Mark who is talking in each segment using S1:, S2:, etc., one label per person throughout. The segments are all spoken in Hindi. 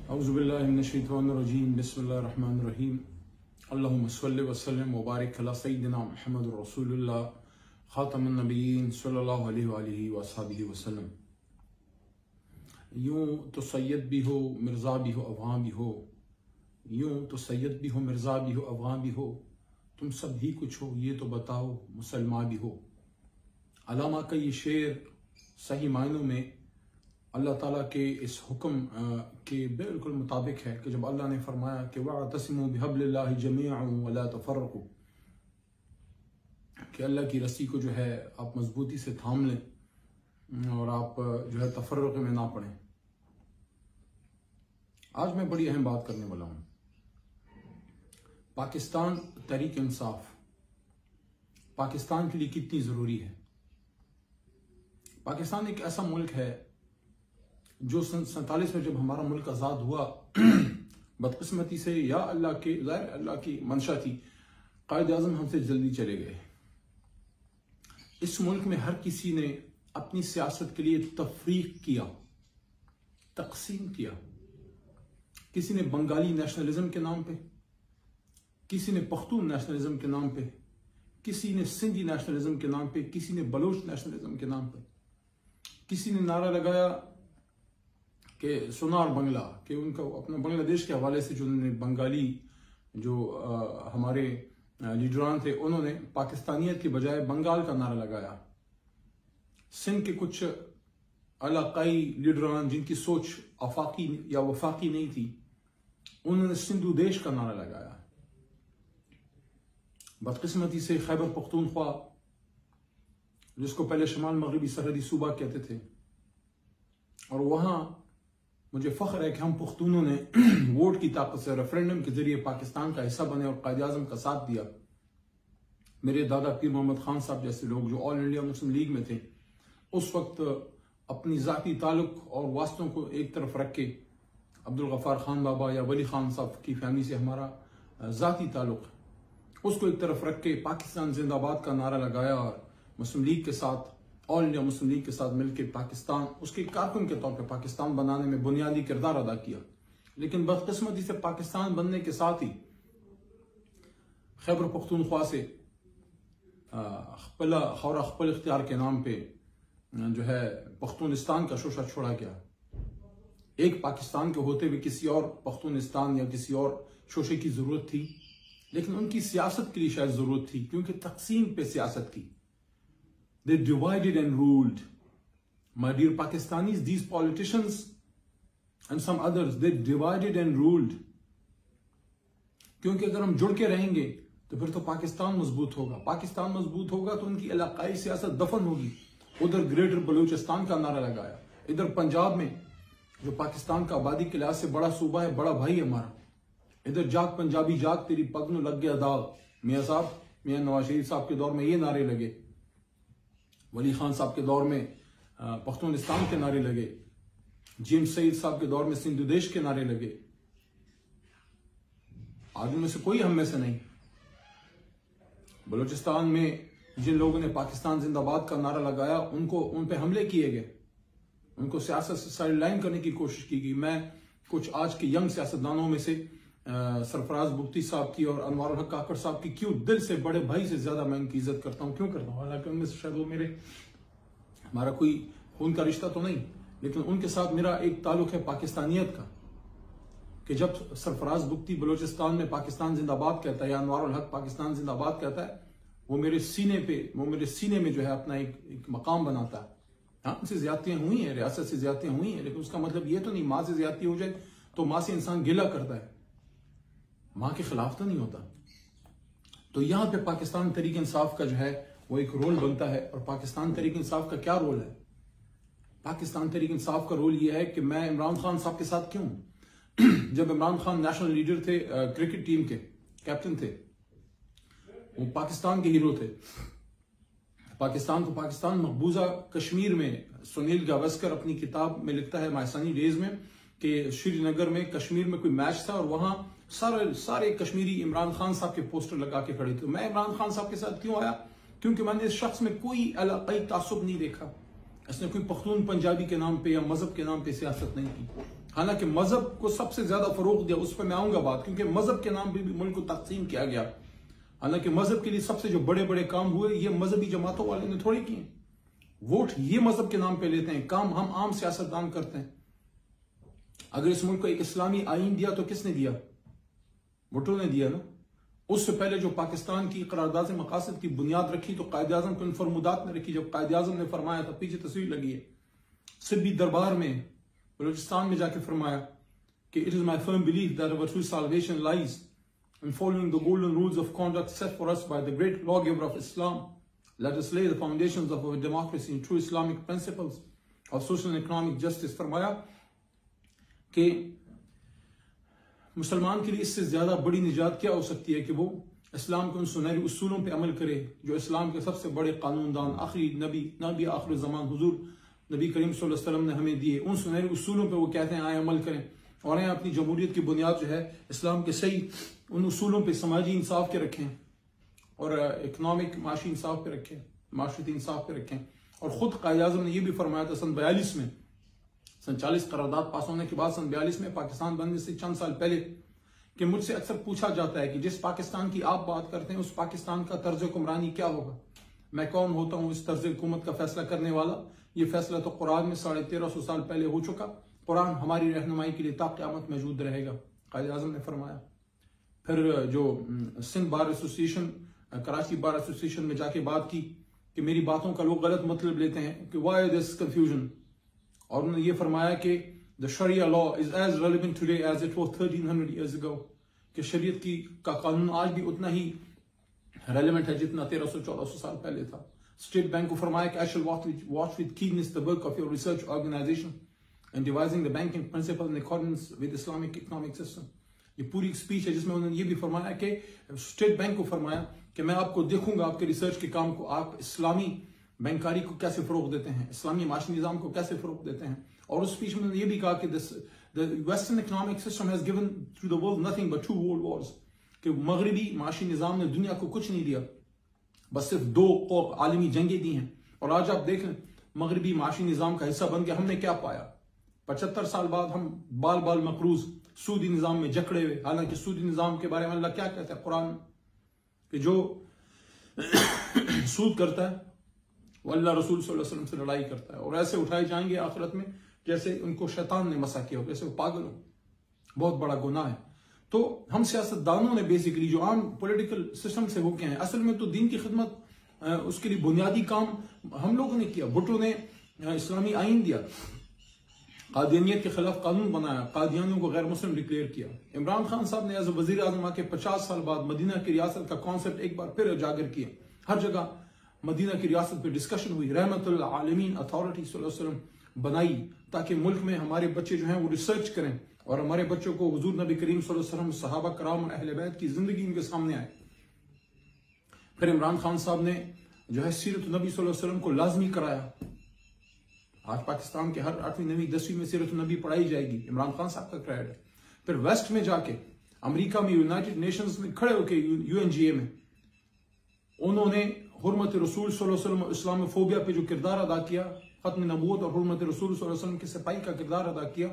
S1: औज़ुबिल्लाहि मिनश्शैतानिर्रजीम बिस्मिल्लाहिर्रहमानिर्रहीम अल्लाहुम्मा सल्लि व सल्लिम व बारिक अला सय्यिदिना मुहम्मदुर रसूलुल्लाह खातमुन नबिय्यीन सल्लल्लाहु अलैहि व आलिहि व अस्हाबिहि वसल्लम। यूं तो सैयद भी हो, मिर्ज़ा भी हो, अवां भी हो। यूं तो सैयद भी हो, मिर्ज़ा भी हो, अवां भी हो। तुम सब ही कुछ हो, ये तो बताओ मुसलमान भी हो। अलामा का ये शेर सही मायनों में अल्लाह ताला के इस हुक्म के बिल्कुल मुताबिक है कि जब अल्लाह ने फरमाया कि वअतसिमू बिहब्लिल्लाहि जमीअन वला तफर्रकू, कि अल्लाह की रस्सी को जो है आप मजबूती से थाम लें और आप जो है तफर्रुक में ना पड़ें। आज मैं बड़ी अहम बात करने वाला हूं। पाकिस्तान तहरीक इंसाफ पाकिस्तान के लिए कितनी जरूरी है। पाकिस्तान एक ऐसा मुल्क है जो सन 47 में जब हमारा मुल्क आजाद हुआ, बदकिस्मती से या अल्लाह की मंशा थी, कायद आज़म हमसे जल्दी चले गए। इस मुल्क में हर किसी ने अपनी सियासत के लिए तफरीक किया, तकसीम किया। किसी ने बंगाली नेशनलिज्म के नाम पे, किसी ने पख्तून नेशनलिज्म के नाम पे, किसी ने सिंधी नेशनलिज्म के नाम पे, किसी ने बलोच नेशनलिज्म के नाम पे, किसी ने नारा लगाया कि सोनार बंगला, कि उनका अपना बांग्लादेश के हवाले से जो बंगाली जो हमारे लीडरान थे, उन्होंने पाकिस्तानियत के बजाय बंगाल का नारा लगाया। सिंध के कुछ इलाकाई लीडरान जिनकी सोच आफाकी या वफाकी नहीं थी, उन्होंने सिंधु देश का नारा लगाया। बदकिस्मती से खैबर पख्तूनख्वा, जिसको पहले शमाल मगरबी सरहदी सूबा कहते थे, और वहां मुझे फख्र है कि हम पख्तूनों ने वोट की ताकत से रेफरेंडम के जरिए पाकिस्तान का हिस्सा बने और कायद आज़म का साथ दिया। मेरे दादा पीर मोहम्मद खान साहब जैसे लोग जो ऑल इंडिया मुस्लिम लीग में थे, उस वक्त अपनी जाती ताल्लुक और वास्तों को एक तरफ रख के, अब्दुल गफ्फार खान बाबा या वली खान साहब की फैमिली से हमारा जाती ताल्लुक, उसको एक तरफ रख के पाकिस्तान जिंदाबाद का नारा लगाया और मुस्लिम लीग के साथ, ऑल इंडिया मुस्लिम लीग के साथ मिलकर पाकिस्तान, उसके कारकुन के तौर पे पाकिस्तान बनाने में बुनियादी किरदार अदा किया। लेकिन बदकिस्मती से पाकिस्तान बनने के साथ ही खैबर पख्तूनख्वा से खौरा खपल इख्तियार के नाम पे जो है पख्तूनिस्तान का शोशा छोड़ा गया। एक पाकिस्तान के होते हुए किसी और पख्तूनिस्तान या किसी और शोशे की जरूरत थी, लेकिन उनकी सियासत के लिए शायद जरूरत थी, क्योंकि तकसीम पे सियासत की। They divided and ruled. My dear Pakistanis, these politicians and some others, they divided and ruled. क्योंकि अगर हम जुड़ के रहेंगे तो फिर तो पाकिस्तान मजबूत होगा। पाकिस्तान मजबूत होगा तो उनकी इलाकाई सियासत दफन होगी। उधर ग्रेटर बलूचिस्तान का नारा लगाया, इधर पंजाब में जो पाकिस्तान का आबादी के लिहाज से बड़ा सूबा है, बड़ा भाई हमारा, इधर जाग पंजाबी जाग तेरी पग में लग गया दाग। मियाँ साहब, मियाँ नवाज शरीफ साहब के दौर में ये नारे लगे, वली खान साहब के दौर में पख्तूनिस्तान के नारे लगे, जेम्स सईद साहब के दौर में सिंधु देश के नारे लगे। आज उनमें से कोई हम में से नहीं। बलूचिस्तान में जिन लोगों ने पाकिस्तान जिंदाबाद का नारा लगाया, उन पे हमले किए गए, उनको सियासत से साइडलाइन करने की कोशिश की गई। मैं कुछ आज के यंग सियासतदानों में से सरफराज बुख्ती साहब की और अनवारुल हक काकड़ साहब की क्यों दिल से बड़े भाई से ज्यादा मैं उनकी इज्जत करता हूं। क्यों करता हूं? हालांकि उनमें से शायद वो हमारा कोई खून का रिश्ता तो नहीं, लेकिन उनके साथ मेरा एक ताल्लुक है पाकिस्तानियत का, कि जब सरफराज बुख्ती बलूचिस्तान में पाकिस्तान जिंदाबाद कहता है या अनवारुल हक पाकिस्तान जिंदाबाद कहता है, वो मेरे सीने में जो है अपना एक मकाम बनाता है। हाँ, उनसे ज्यादतियां हुई हैं, रियासत से ज्यादतियां हुई हैं, लेकिन उसका मतलब ये तो नहीं माँ से ज्यादती हो जाए तो माँ से इंसान गिला करता है, मां के खिलाफ तो नहीं होता। तो यहां पे पाकिस्तान तहरीक इंसाफ का जो है वो एक रोल बनता है। और पाकिस्तान तहरीक इंसाफ का क्या रोल है? पाकिस्तान तहरीक इंसाफ का रोल ये है कि मैं इमरान खान साहब के साथ क्यों जब इमरान खान नेशनल लीडर थे, क्रिकेट टीम के कैप्टन थे, वो पाकिस्तान के हीरो थे। पाकिस्तान मकबूजा कश्मीर में सुनील गावस्कर अपनी किताब में लिखता है माय सनी डेज में कि श्रीनगर में कश्मीर में कोई मैच था और वहां सारे कश्मीरी इमरान खान साहब के पोस्टर लगा के खड़े थे। मैं इमरान खान साहब के साथ क्यों आया? क्योंकि मैंने इस शख्स में कोई इलाकाई तासुब नहीं देखा। इसने कोई पख्तून पंजाबी के नाम पे या मजहब के नाम पे सियासत नहीं की। हालांकि मजहब को सबसे ज्यादा फरोग दिया, उस पर मैं आऊंगा बात, क्योंकि मजहब के नाम पे भी मुल्क को तकसीम किया गया। हालांकि मजहब के लिए सबसे जो बड़े बड़े काम हुए ये मजहबी जमातों वाले ने थोड़े किए। वोट ये मजहब के नाम पे लेते हैं, काम हम आम सियासतदान करते हैं। अगर इस मुल्क को एक इस्लामी आईन दिया तो किसने दिया? भुट्टो ने दिया ना। उससे पहले जो पाकिस्तान की करारदाद मकासद की बुनियाद रखी तो कायद आजम को इन फरमुदात ने रखी। जब कायद आजम ने फरमाया था, पीछे तस्वीर लगी है, सिब्बी दरबार में बलूचिस्तान में जाके फरमाया कि it is my firm belief that our true salvation lies in following the golden rules of conduct set for us by the great law giver of Islam. Let us lay the foundations of our democracy in true Islamic principles of social and economic justice. फरमाया कि मुसलमान के लिए इससे ज्यादा बड़ी निजात क्या हो सकती है कि वो इस्लाम के उन सुनहरे उसूलों पे अमल करे जो इस्लाम के सबसे बड़े कानूनदान आखिरी नबी आखिर ज़मान हुजूर नबी करीम सल्लल्लाहु अलैहि वसल्लम ने हमें दिए। उन सुनहरे उसूलों पे वो कहते हैं आए अमल करें और आए अपनी जमहूरियत की बुनियाद जो है इस्लाम के सही उन उसूलों पे समाजी इंसाफ के रखें और इकनॉमिक माशी इंसाफ पे रखें, माशरती इंसाफ पे रखें। और खुद कायद आज़म ने यह भी फरमाया था सन 42 में, सन 40 करारदाद पास होने के बाद सन 42 में पाकिस्तान बनने से चंद साल पहले, कि मुझसे अक्सर पूछा जाता है कि जिस पाकिस्तान की आप बात करते हैं उस पाकिस्तान का तर्ज हुक्मरानी क्या होगा? मैं कौन होता हूं इस तर्ज हुकूमत का फैसला करने वाला? ये फैसला तो कुरान में 1350 साल पहले हो चुका। कुरान हमारी रहनुमाई के लिए ता क़यामत मौजूद रहेगा, कायद आज़म ने फरमाया। फिर जो Sindh bar association, Karachi bar association में जाके बात की कि मेरी बातों का लोग गलत मतलब लेते हैं कि वाई दिस कंफ्यूजन, और उन्होंने ये फरमाया कि the sharia law is as relevant today as it was 1300 years ago, कि शरीयत की का कानून आज भी उतना ही रेलिवेंट है जितना 1300-1400 साल पहले था। स्टेट बैंक को फरमाया कि I shall watch with keenness the work of your research organisation and devising the banking principle in accordance with Islamic economic system. ये पूरी एक स्पीच है जिसमें उन्होंने ये भी फरमाया कि स्टेट बैंक को फरमाया कि मैं आपको देखूंगा आपके रिसर्च के काम को, आप इस्लामी बैंकारी को कैसे फरोग देते हैं, इस्लामी माशी निज़ाम को कैसे फरोग देते हैं। और उस स्पीच में उन्होंने ये भी कहा कि the western economic system has given to the world nothing but 2 world wars, कि मगरबी माशी निज़ाम ने दुनिया को कुछ नहीं दिया, बस सिर्फ 2 आलमी जंगें दी हैं। और आज आप देख लें मगरबी माशी निज़ाम का हिस्सा बन के हमने क्या पाया? 75 साल बाद हम बाल बाल मकरूज सूदी निज़ाम में जकड़े हुए। हालांकि सूदी निज़ाम के बारे में अल्लाह क्या कहता है कुरान में कि जो सूद करता है वो अल्लाह रसूल सल्लल्लाहु अलैहि वसल्लम से लड़ाई करता है और ऐसे उठाए जाएंगे आखिरत में जैसे उनको शैतान ने मसा किया हो, जैसे वो पागल हो। बहुत बड़ा गुनाह है। तो हम सियासतदानों ने बेसिकली जो आम पॉलिटिकल सिस्टम से होके हैं, असल में तो दीन की खिदमत उसके लिए बुनियादी काम हम लोगों ने किया। भुट्टो ने इस्लामी आइन दिया, कादियानियत के खिलाफ कानून बनाया, कादियानियों को गैर मुस्लिम डिक्लेयर किया। इमरान खान साहब ने एज वजीर आजम आके 50 साल बाद मदीना की रियासत का कॉन्सेप्ट एक बार फिर उजागर किया। हर जगह मदीना की रियासत पे डिस्कशन हुई। रहमतुल आलमीन अथॉरिटी सल्लल्लाहु अलैहि वसल्लम बनाई ताकि मुल्क में हमारे बच्चे जो हैं वो रिसर्च करें और हमारे बच्चों को हुजूर नबी करीम सल्लल्लाहु अलैहि वसल्लम, सहाबा कराम और अहले बैत की जिंदगी उनके सामने आए। फिर इमरान खान साहब ने जो है सीरत नबी सल्लल्लाहु अलैहि वसल्लम को लाजमी कराया। आज पाकिस्तान के हर 8वीं 9वीं 10वीं में सीरत नबी पढ़ाई जाएगी, इमरान खान साहब का क्रेडिट है। फिर वेस्ट में जाके अमेरिका में यूनाइटेड नेशंस में खड़े होकर UNGA में उन्होंने हुर्मत रसूल सल्लल्लाहु अलैहि वसल्लम, इस्लामोफोबिया पे जो किरदार अदा किया, खत्म नबूवत और हुर्मत रसूल सल्लल्लाहु अलैहि वसल्लम के सिपाही का किरदार अदा किया।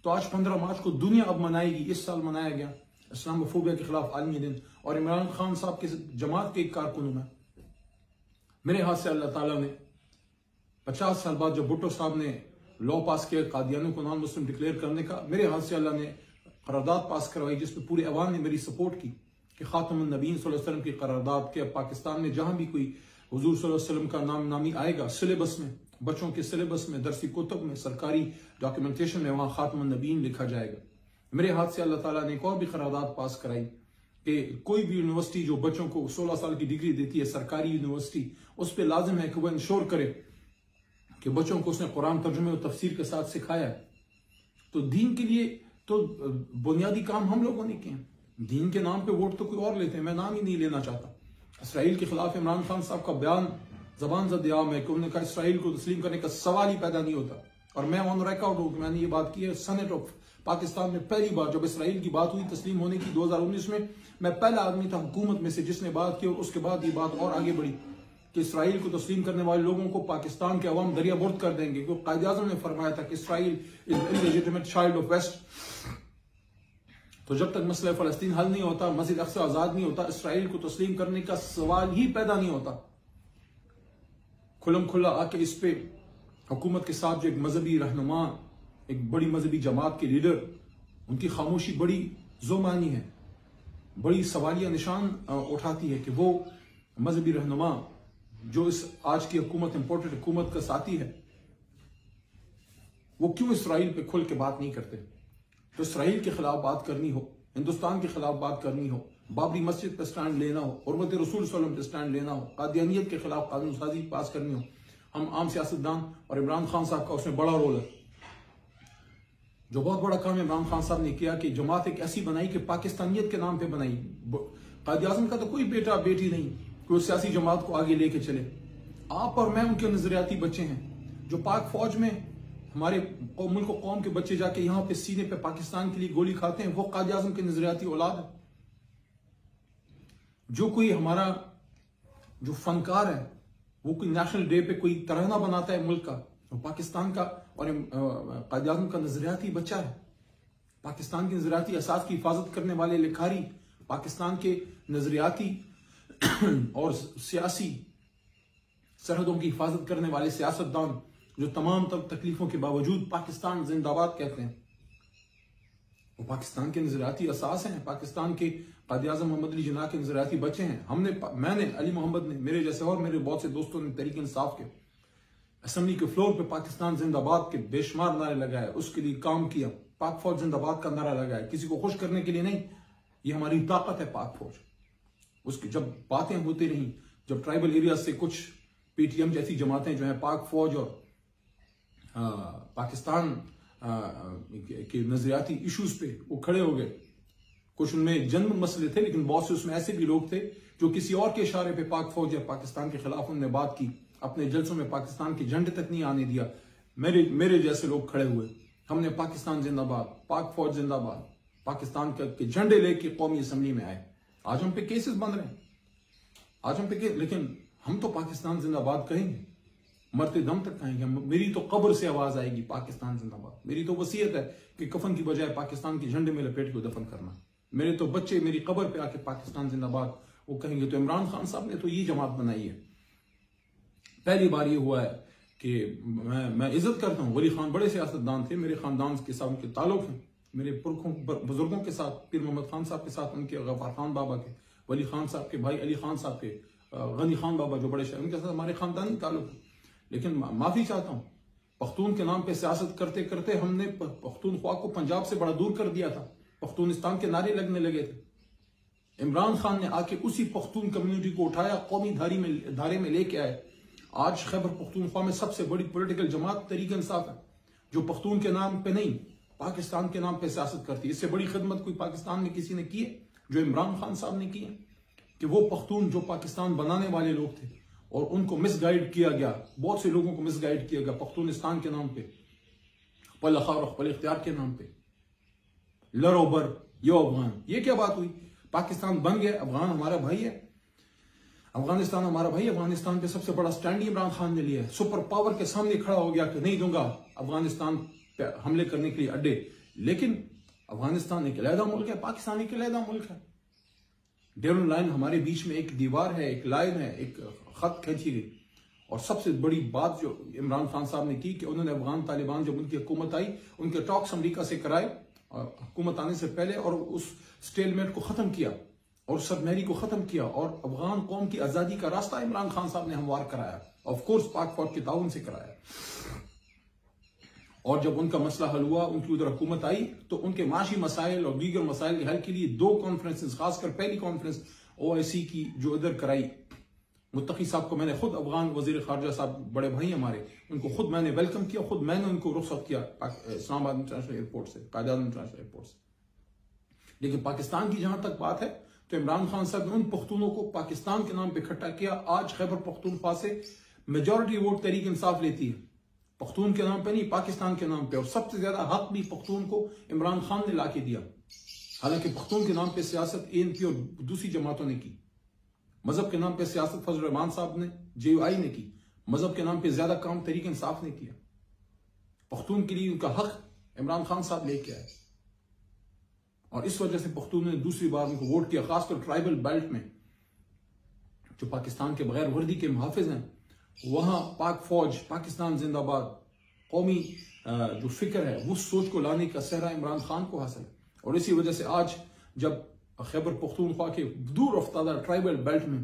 S1: तो आज 15 मार्च को दुनिया अब मनाएगी, इस साल मनाया गया इस्लामोफोबिया के खिलाफ आलमी दिन। और इमरान खान साहब के जमात के एक कारकुन में मेरे हाथ से अल्लाह ताला ने 50 साल बाद जब भुट्टो साहब ने लॉ पास किया कादियानियों को नॉन मुस्लिम डिक्लेयर करने का, मेरे हाथ से अल्लाह ने करारदाद पास करवाई जिसपे पूरे अवाम ने मेरी सपोर्ट की कि खातमुन नबीय्यीन सल्लल्लाहु अलैहि वसल्लम की करारदाद के पाकिस्तान में जहां भी कोई हुजूर सल्लल्लाहु अलैहि वसल्लम का नाम नामी आएगा सिलेबस में, बच्चों के सिलेबस में, दरसी कुतुब में, सरकारी डॉक्यूमेंटेशन में वहां खातमुन नबीय्यीन लिखा जाएगा। मेरे हाथ से अल्लाह ताला ने एक और भी करारदाद पास कराई कि कोई भी यूनिवर्सिटी जो बच्चों को 16 साल की डिग्री देती है, सरकारी यूनिवर्सिटी, उस पर लाजिम है कि वह इंश्योर करे कि बच्चों को उसने कुरान तर्जुमे और तफसीर के साथ सिखाया है। तो दीन के लिए तो बुनियादी काम हम लोगों ने किए। दीन के नाम पे वोट तो कोई और लेते हैं, मैं नाम ही नहीं लेना चाहता। इसराइल के खिलाफ इमरान खान साहब का बयान जबान ज़द-ए-आम है कि उन्होंने कहा इसराइल को तस्लीम करने का सवाल ही पैदा नहीं होता। और मैं ऑन रिकॉर्ड हूं कि मैंने ये बात की है। सेनेट ऑफ पाकिस्तान में पहली बार जब इसराइल की बात हुई तस्लीम होने की 2019 में, मैं पहला आदमी था हुकूमत में से जिसने बात की और उसके बाद ये बात और आगे बढ़ी कि इसराइल को तस्लीम करने वाले लोगों को पाकिस्तान के अवाम दरिया बुर्द कर देंगे, क्योंकि कायद आज़म ने फरमाया था कि Israel is illegitimate child of west. तो जब तक मसला फ़लस्तीन हल नहीं होता, मस्जिद अक्सा आज़ाद नहीं होता, इसराइल को तस्लीम करने का सवाल ही पैदा नहीं होता। खुलम खुला आके इस पे हुकूमत के साथ जो एक मजहबी रहनुमा, एक बड़ी मजहबी जमात के लीडर, उनकी खामोशी बड़ी जोमानी है, बड़ी सवालिया निशान उठाती है कि वो मजहबी रहनुमा जो इस आज की हुकूमत, इंपोर्टेड हुकूमत का साथी है, वो क्यों इसराइल पे खुल के बात नहीं करते। तो इसराइल के खिलाफ बात करनी हो, हिंदुस्तान के खिलाफ बात करनी हो, बाबरी मस्जिद पर स्टैंड लेना हो, हुर्मत रसूल सल्लल्लाहु अलैहि वसल्लम पे स्टैंड लेना हो, कादियानियत के खिलाफ कानून साजी पास करनी हो, हम आम सियासतदान और इमरान खान साहब का उसमें बड़ा रोल है। जो बहुत बड़ा काम इमरान खान साहब ने किया कि जमात एक ऐसी बनाई कि पाकिस्तानियत के नाम पे बनाई। कायद आज़म का तो कोई बेटा बेटी नहीं कि उस सियासी जमात को आगे लेके चले। आप और मैं उनके नजरियाती बच्चे हैं। जो पाक फौज में हमारे मुल्क कौम के बच्चे जाके यहाँ पे सीने पे पाकिस्तान के लिए गोली खाते हैं, वो कायद आज़म के नजरियाती औलाद है। जो कोई हमारा जो फनकार है, वो कोई नेशनल डे पे कोई तराना बनाता है मुल्क का, वो पाकिस्तान का और कायद आज़म का नजरियाती बच्चा है। पाकिस्तान की नजरियाती असास की हिफाजत करने वाले लिखारी, पाकिस्तान के नजरियाती और सियासी सरहदों की हिफाजत करने वाले सियासतदान, जो तमाम तकलीफों के बावजूद पाकिस्तान जिंदाबाद कहते हैं, वो पाकिस्तान के नजरियाती असास हैं। पाकिस्तान के कायद आज़म मोहम्मद अली जिन्ना के नजरियाती बच्चे हैं। मैंने, अली मोहम्मद ने, मेरे जैसे और मेरे बहुत से दोस्तों ने तहरीक इंसाफ के असेंबली के फ्लोर पे पाकिस्तान जिंदाबाद के बेशुमार नारे लगाए, उसके लिए काम किया। पाक फौज जिंदाबाद का नारा लगाया, किसी को खुश करने के लिए नहीं, ये हमारी ताकत है पाक फौज। उसकी जब बातें होती रही, जब ट्राइबल एरिया से कुछ पीटीएम जैसी जमातें जो है पाक फौज और पाकिस्तान के नजरियाती इश्यूज पे वो खड़े हो गए। कुछ उनमें जन्म मसले थे, लेकिन बहुत से उसमें ऐसे भी लोग थे जो किसी और के इशारे पे पाक फौज या पाकिस्तान के खिलाफ उन्होंने बात की। अपने जलसों में पाकिस्तान के झंडे तक नहीं आने दिया। मेरे जैसे लोग खड़े हुए, हमने पाकिस्तान जिंदाबाद, पाक फौज जिंदाबाद, पाकिस्तान के झंडे लेके कौमी असेंबली में आए। आज हम पे केसेस बन रहे हैं, आज हम पे लेकिन हम तो पाकिस्तान जिंदाबाद कहेंगे, मरते दम तक कहेंगे। मेरी तो कब्र से आवाज आएगी पाकिस्तान जिंदाबाद। मेरी तो वसीयत है कि कफन की बजाय पाकिस्तान के झंडे में लपेट के दफन करना। मेरे तो बच्चे मेरी कब्र पे आके पाकिस्तान जिंदाबाद वो कहेंगे। तो इमरान खान साहब ने तो ये जमात बनाई है। पहली बार ये हुआ है कि मैं इज्जत करता हूँ, वली खान बड़े सियासतदान थे, मेरे खानदान के साथ उनके ताल्लुक हैं, मेरे पुरखों बुजुर्गों के साथ, पीर मोहम्मद खान साहब के साथ, उनके गफार खान बाबा के, वली खान साहब के भाई अली खान साहब के, गनी खान बाबा जो बड़े शायर, उनके साथ हमारे खानदानी ताल्लुक है। लेकिन माफी चाहता हूँ, पख्तून के नाम पे सियासत करते करते हमने पख्तूनख्वा को पंजाब से बड़ा दूर कर दिया था। पख्तूनिस्तान के नारे लगने लगे थे। इमरान खान ने आके उसी पख्तून कम्युनिटी को उठाया, कौमी धारे में लेके आए। आज खैबर पख्तूनख्वा में सबसे बड़ी पॉलिटिकल जमात तहरीक इंसाफ है, जो पख्तून के नाम पे नहीं, पाकिस्तान के नाम पे सियासत करती है। इससे बड़ी खिदमत कोई पाकिस्तान में किसी ने की है जो इमरान खान साहब ने की है, कि वो पख्तून जो पाकिस्तान बनाने वाले लोग थे और उनको मिसगाइड किया गया, बहुत से लोगों को मिसगाइड किया गया पख्तूनिस्तान के नाम पे, पल अखार पल इख्तियार के नाम पे, लरोबर यो अफगान। ये क्या बात हुई? पाकिस्तान बन गया, अफगान हमारा भाई है, अफगानिस्तान हमारा भाई। अफगानिस्तान पे सबसे बड़ा स्टैंड इमरान खान ने लिया है। सुपर पावर के सामने खड़ा हो गया कि नहीं दूंगा अफगानिस्तान पे हमले करने के लिए अड्डे। लेकिन अफगानिस्तान एक अलहदा मुल्क है, पाकिस्तान एक अलहदा मुल्क है। डेवन लाइन हमारे बीच में एक दीवार है, एक लाइन है, एक खत खींची गई। और सबसे बड़ी बात जो इमरान खान साहब ने की कि उन्होंने अफगान तालिबान जब उनकी हुकूमत आई, उनके टॉक्स अमेरिका से कराए हुकूमत आने से पहले, और उस स्टेलमेट को खत्म किया और सबमरीनी को खत्म किया और अफगान कौम की आजादी का रास्ता इमरान खान साहब ने हमवार कराया। ऑफ कोर्स पाक फौज के ताउन से कराया। और जब उनका मसला हल हुआ, उनकी उधर हुकूमत आई, तो उनके माशी मसाइल और दीगर मसाइल के हल के लिए 2 कॉन्फ्रेंसेस, खासकर पहली कॉन्फ्रेंस OIC की जो इधर कराई, मुत्तकी साहब को मैंने खुद, अफगान वजीर खारजा साहब बड़े भाई हमारे, उनको खुद मैंने वेलकम किया, खुद मैंने उनको रुखसत किया इस्लामाबाद इंटरनेशनल एयरपोर्ट से, कायद आज़म इंटरनेशनल एयरपोर्ट से। लेकिन पाकिस्तान की जहां तक बात है, तो इमरान खान साहब ने उन पख्तूनों को पाकिस्तान के नाम पे इकट्ठा किया। आज खैबर पख्तूनख्वा से मेजॉरिटी वोट तहरीक इंसाफ लेती है, पख्तून के नाम पे नहीं, पाकिस्तान के नाम पे। और सबसे ज्यादा हक भी पख्तून को इमरान खान ने लाके दिया। हालांकि पख्तून के नाम पे सियासत ANP और दूसरी जमातों ने की। मजहब के नाम पे सियासत फजल रहमान साहब ने, JUI ने की। मजहब के नाम पे ज्यादा काम तहरीक इंसाफ ने किया। पख्तून के लिए उनका हक इमरान खान साहब लेके आए और इस वजह से पख्तून ने दूसरी बार उनको वोट किया। खासकर ट्राइबल बेल्ट में जो पाकिस्तान के बगैर वर्दी के मुहाफिज हैं, वहां पाक फौज, पाकिस्तान जिंदाबाद, कौमी जो फिक्र है, वो सोच को लाने का सहरा इमरान खान को हासिल है। और इसी वजह से आज जब खैबर पख्तूनख्वा के दूर अफ्तादा ट्राइबल बेल्ट में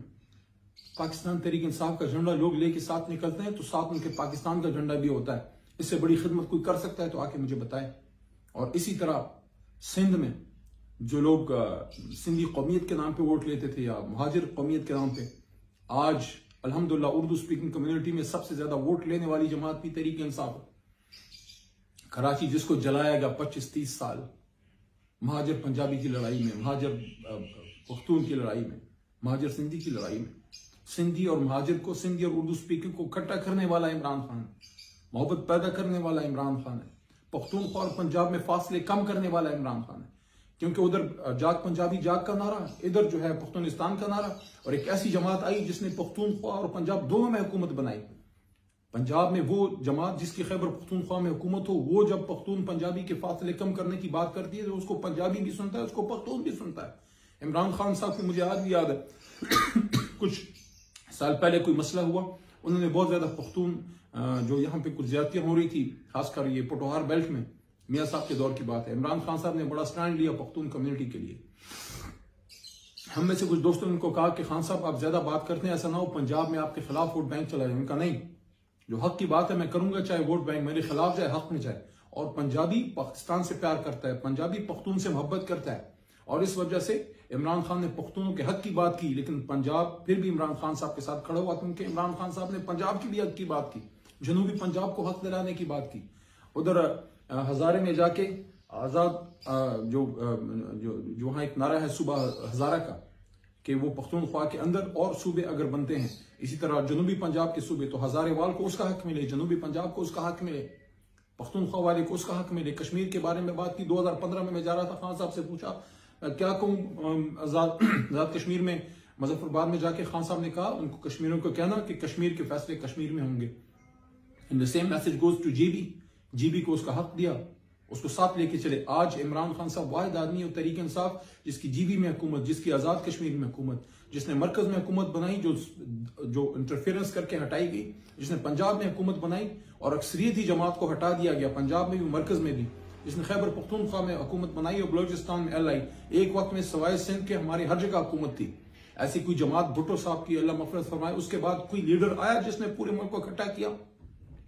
S1: पाकिस्तान तहरीक इंसाफ का झंडा लोग लेके साथ निकलते हैं, तो साथ उनके पाकिस्तान का झंडा भी होता है। इससे बड़ी खिदमत कोई कर सकता है तो आके मुझे बताए। और इसी तरह सिंध में जो लोग सिंधी कौमियत के नाम पे वोट लेते थे या मुहाजिर कौमियत के नाम पे, आज अल्हम्दुलिल्लाह उर्दू स्पीकिंग कम्युनिटी में सबसे ज्यादा वोट लेने वाली जमात भी तहरीक इंसाफ। कराची जिसको जलाया गया 25-30 साल महाजर पंजाबी की लड़ाई में, महाजर पख्तून की लड़ाई में, महाजर सिंधी की लड़ाई में, सिंधी और महाजर को, सिंधी और उर्दू स्पीकिंग को इकट्ठा करने वाला इमरान खान है, मोहब्बत पैदा करने वाला इमरान खान है। पख्तूनख्वा और पंजाब में फासले कम करने वाला इमरान खान है, क्योंकि उधर जाग पंजाबी जाग का नारा, इधर जो है पख्तूनिस्तान का नारा। और एक ऐसी जमात आई जिसने पख्तूनख्वा और पंजाब दोनों में हुकूमत बनाई। पंजाब में वो जमात जिसकी खैबर पख्तूनख्वा में हुकूमत हो, वो जब पख्तून पंजाबी के फासले कम करने की बात करती है तो उसको पंजाबी भी सुनता है, उसको पख्तून भी सुनता है। इमरान खान साहब की मुझे आज भी याद है कुछ साल पहले कोई मसला हुआ, उन्होंने बहुत ज्यादा पख्तून जो यहाँ पे कुछ ज्यादतियां हो रही थी, खासकर ये पोटोहार बेल्ट में, मियाँ साहब के दौर की बात है, इमरान खान साहब ने बड़ा स्टैंड लिया पख्तून कम्युनिटी के लिए। हम में से कुछ दोस्तों ने उनको कहा कि खान साहब आप ज्यादा बात करते हैं, ऐसा ना हो पंजाब में आपके खिलाफ वोट बैंक चला जाए। उनका नहीं, जो हक की बात है मैं करूंगा, चाहे वोट बैंक मेरे खिलाफ जाए, हक में जाए। और पंजाबी पाकिस्तान से प्यार करता है, पंजाबी पख्तून से मोहब्बत करता है, और इस वजह से इमरान खान ने पख्तूनों के हक की बात की, लेकिन पंजाब फिर भी इमरान खान साहब के साथ खड़ा हुआ, क्योंकि इमरान खान साहब ने पंजाब की भी हक की बात की, जनूबी पंजाब को हक दिलाने की बात की। उधर हजारे में जाके आजाद जो वहां एक नारा है सुबह हजारा का, कि वो पख्तूनख्वा के अंदर और सूबे अगर बनते हैं, इसी तरह जनूबी पंजाब के सूबे, तो हजारेवाल को उसका हक मिले, जनूबी पंजाब को उसका हक मिले, पख्तूनख्वा वाले को उसका हक मिले। कश्मीर के बारे में बात की 2015 में, मैं जा रहा था, खान साहब से पूछा क्या कहूं आजाद कश्मीर में, मुजफ्फराबाद में जाके खान साहब ने कहा उनको कश्मीरियों को कहना कि कश्मीर के फैसले कश्मीर में होंगे। In the same message goes two GB को उसका हक दिया, उसको साथ लेके चले। आज इमरान खान साहब वाहिद आदमी और तहरीक इंसाफ जिसकी जीबी में हुकूमत, जिसकी आजाद कश्मीर में हुकूमत, जिसने मरकज में हुकूमत बनाई, जो इंटरफेरेंस करके हटाई गई, जिसने पंजाब में हुकूमत बनाई और अक्सरियती जमात को हटा दिया गया, पंजाब में भी मरकज में भी, जिसने खैबर पख्तूनख्वा में हुकूमत बनाई और बलोचिस्तान में LI, एक वक्त में सवाए सिंध के हमारे हर जगह हुकूमत थी। ऐसी कोई जमात भुट्टो साहब की, अल्लाह मफरत फरमाए, उसके बाद कोई लीडर आया जिसने पूरे मुल्क को इकट्ठा किया?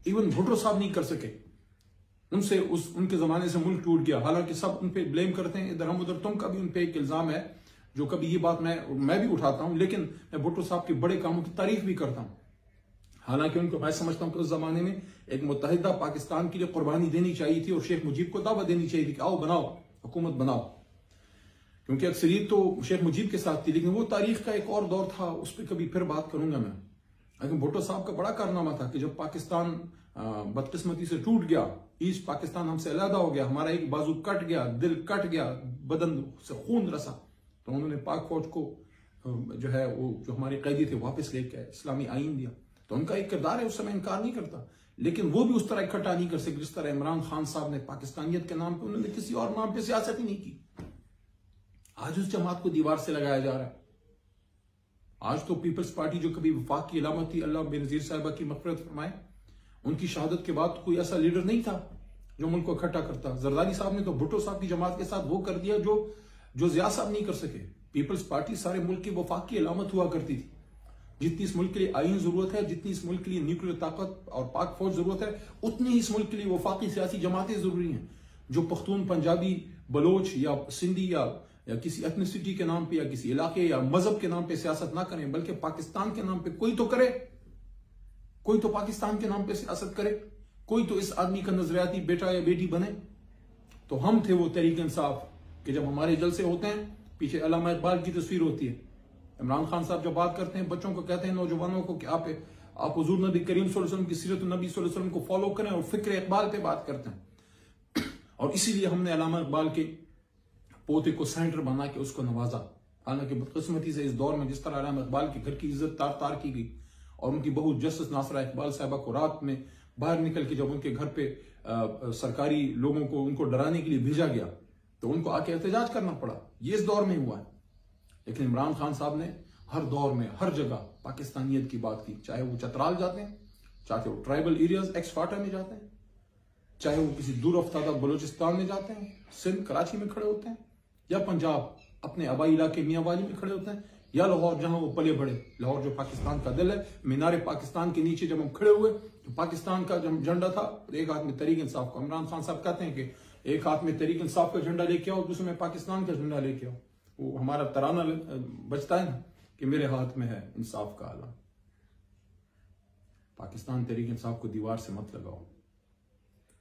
S1: इवन भुट्टो साहब नहीं कर सके। उनसे उनके जमाने से मुल्क टूट गया। हालांकि सब उन पे ब्लेम करते हैं, इधर हम उधर तुम का भी उन पे एक इल्जाम है, जो कभी ये बात मैं भी उठाता हूं, लेकिन मैं भुट्टो साहब के बड़े कामों की तारीफ भी करता हूं। हालांकि उनको मैं समझता हूं कि उस जमाने में एक मुत्तहिदा पाकिस्तान के लिए कुर्बानी देनी चाहिए थी और शेख मुजीब को दावत देनी चाहिए थी कि आओ बनाओ, हुकूमत बनाओ, क्योंकि अक्सरियत तो शेख मुजीब के साथ थी। लेकिन वो तारीख का एक और दौर था, उस पर कभी फिर बात करूंगा मैं। लेकिन भुट्टो साहब का बड़ा कारनामा था कि जब पाकिस्तान बदकिस्मती से टूट गया, ईस्ट पाकिस्तान हमसे अलहदा हो गया, हमारा एक बाजू कट गया, दिल कट गया, बदन से खून रसा, तो उन्होंने पाक फौज को जो है वो जो हमारे कैदी थे वापस लेके आए, इस्लामी आइन दिया। तो उनका एक किरदार है, उस समय इनकार नहीं करता, लेकिन वो भी उस तरह इकट्ठा नहीं कर सके जिस तरह इमरान खान साहब ने पाकिस्तानियत के नाम पे, उन्होंने किसी और नाम पे सियासत ही नहीं की। आज उस जमात को दीवार से लगाया जा रहा है। आज तो पीपल्स पार्टी जो कभी वफाक की अलामत थी, अल्लाह बेनजीर साहिबा की मग़फ़िरत फरमाए, उनकी शहादत के बाद कोई ऐसा लीडर नहीं था जो मुल्क को इकट्ठा करता। जरदारी साहब ने तो भुट्टो साहब की जमात के साथ वो कर दिया जो ज़िया साहब नहीं कर सके। पीपल्स पार्टी सारे मुल्क की वफाक की अलामत हुआ करती थी। जितनी इस मुल्क के लिए आईन जरूरत है, जितनी इस मुल्क के लिए न्यूक्लियर ताकत और पाक फौज जरूरत है, उतनी ही इस मुल्क के लिए वफाकी सियासी जमातें जरूरी हैं, जो पख्तून, पंजाबी, बलोच या सिंधी या किसी एथनिसिटी के नाम पे या किसी इलाके या मजहब के नाम पे सियासत ना करें, बल्कि पाकिस्तान के नाम पे कोई तो करे, कोई तो पाकिस्तान के नाम पे सियासत करे, कोई तो इस आदमी का नजरियाती बेटा या बेटी बने। तो हम थे वो तहरीक इंसाफ कि जब हमारे जलसे होते हैं, पीछे अल्लामा इकबाल की तस्वीर होती है, इमरान खान साहब जब बात करते हैं, बच्चों को कहते हैं, नौजवानों को कि आप हुजूर नबी करीम सल्लल्लाहु अलैहि वसल्लम की सीरत नबी सल्लल्लाहु अलैहि वसल्लम को फॉलो करें और फिक्र इकबाल पे बात करते हैं। और इसीलिए हमने अल्लामा इकबाल के पोते को सेंटर बना के उसको नवाजा। हालांकि बदकिस्मती से इस दौर में जिस तरह अल्लामा इकबाल के घर की इज्जत तार तार की गई और उनकी बहू जस्टिस नासरा इकबाल साहिबा को रात में बाहर निकल के जब उनके घर पे सरकारी लोगों को उनको डराने के लिए भेजा गया तो उनको आके एहतजाज करना पड़ा। ये इस दौर में हुआ है। लेकिन इमरान खान साहब ने हर दौर में हर जगह पाकिस्तानियत की बात की, चाहे वो चतराल जाते हैं, चाहे वो ट्राइबल एरियाज एक्स फाटा में जाते हैं, चाहे वो किसी दूर अफ्तादा बलूचिस्तान में जाते हैं, सिंध कराची में खड़े होते हैं, या पंजाब अपने आबाई इलाके मियाँ वाली में खड़े होते हैं, या लाहौर जहां वो पले बढ़े। लाहौर जो पाकिस्तान का दिल है, मीनारे पाकिस्तान के नीचे जब हम खड़े हुए तो पाकिस्तान का जब झंडा था, एक हाथ में तहरीक इंसाफ का, इमरान खान साहब कहते हैं कि एक हाथ में तहरीक इंसाफ का झंडा लेके आओ, दूसरे में पाकिस्तान का झंडा लेके आओ। वो हमारा तराना बचता है ना कि मेरे हाथ में है इंसाफ का आला। पाकिस्तान तहरीक इंसाफ को दीवार से मत लगाओ।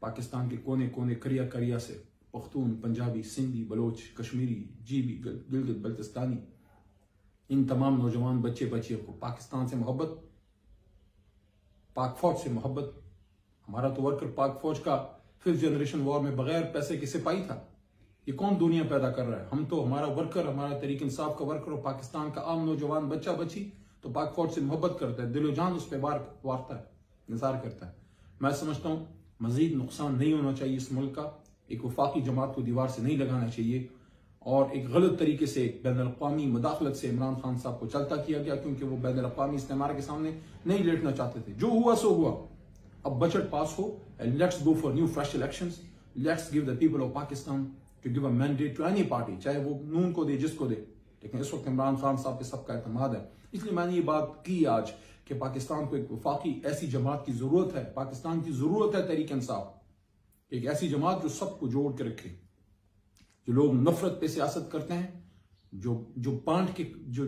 S1: पाकिस्तान के कोने कोने करिया करिया से पख्तून, पंजाबी, सिंधी, बलोच, कश्मीरी, जीबी, गिलगित बल्तिस्तानी, इन तमाम नौजवान बच्चे बच्चियों को पाकिस्तान से मोहब्बत, पाक फौज से मोहब्बत। हमारा तो वर्कर पाक फौज का 5th जनरेशन वॉर में बगैर पैसे के सिपाही था। ये कौन दुनिया पैदा कर रहा है? हम तो हमारा वर्कर, हमारा तहरीक इंसाफ का वर्कर और पाकिस्तान का आम नौजवान बच्चा बच्ची तो पाक फौज से मोहब्बत करता है, दिलो जान उस पर वारता है, निसार करता है। मैं समझता हूं मजीद नुकसान नहीं होना चाहिए इस मुल्क का। एक वफाकी जमात को दीवार से नहीं लगाना चाहिए और एक गलत तरीके से बैनुल-अक़वामी मदाखलत से इमरान खान साहब को चलता किया गया, क्योंकि वो बैनुल-अक़वामी इस्तेमार के सामने नहीं लेटना चाहते थे। जो हुआ सो हुआ। अब बजट पास हो, let's go for new fresh elections, let's give the people of Pakistan to give a mandate to any party, चाहे वो नून को दे, जिसको दे। लेकिन इस वक्त इमरान खान साहब पे सबका एतमाद है। इसलिए मैंने ये बात की आज कि पाकिस्तान को एक वफाकी ऐसी जमात की जरूरत है, पाकिस्तान की जरूरत है तहरीक इंसाफ, एक ऐसी जमात जो सबको जोड़ के रखे। जो लोग नफरत पे सियासत करते हैं, जो बांट के जो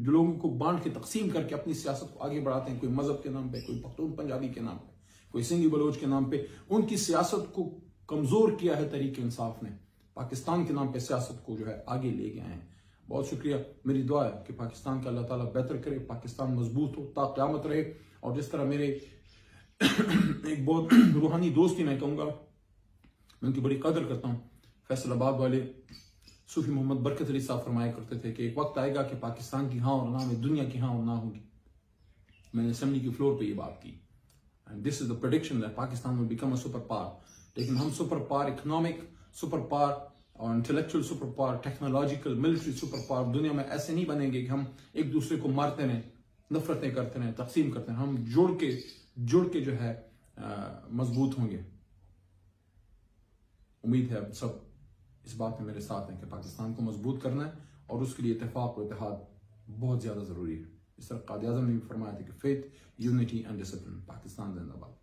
S1: लोगों को बांट के तकसीम करके अपनी सियासत को आगे बढ़ाते हैं, कोई मजहब के नाम पे, कोई पख्तून पंजाबी के नाम पे, कोई सिंधी बलोच के नाम पे, उनकी सियासत को कमजोर किया है तहरीक इंसाफ ने। पाकिस्तान के नाम पे सियासत को जो है आगे ले गए हैं। बहुत शुक्रिया। मेरी दुआ है कि पाकिस्तान का अल्लाह ताला बेहतर करे, पाकिस्तान मजबूत हो, ता क़यामत रहे। और जिस तरह मेरे एक बहुत रूहानी दोस्त ही मैं कहूँगा, मैं उनकी बड़ी कदर करता हूँ, फैसलाबाद वाले सूफी मोहम्मद बरकत अली साहब फरमाया करते थे कि एक वक्त आएगा कि पाकिस्तान की हाँ और ना में दुनिया की हाँ और ना होगी। मैंने असेंबली की फ्लोर पे ये बात की। And this is the prediction that Pakistan will become a super power. लेकिन हम super power, economic super power और intellectual super power, technological, military super power दुनिया में ऐसे नहीं बनेंगे कि हम एक दूसरे को मारते रहें, नफरतें करते रहें, तकसीम करते रहें। हम जुड़ के जो है मजबूत होंगे। उम्मीद है सब इस बात में मेरे साथ हैं कि पाकिस्तान को मजबूत करना है और उसके लिए इत्तेफाक और इत्तेहाद बहुत ज्यादा जरूरी है। इस तरह कायद-ए-आज़म ने भी फरमाया था कि faith, unity and discipline. Pakistan जिंदाबाद।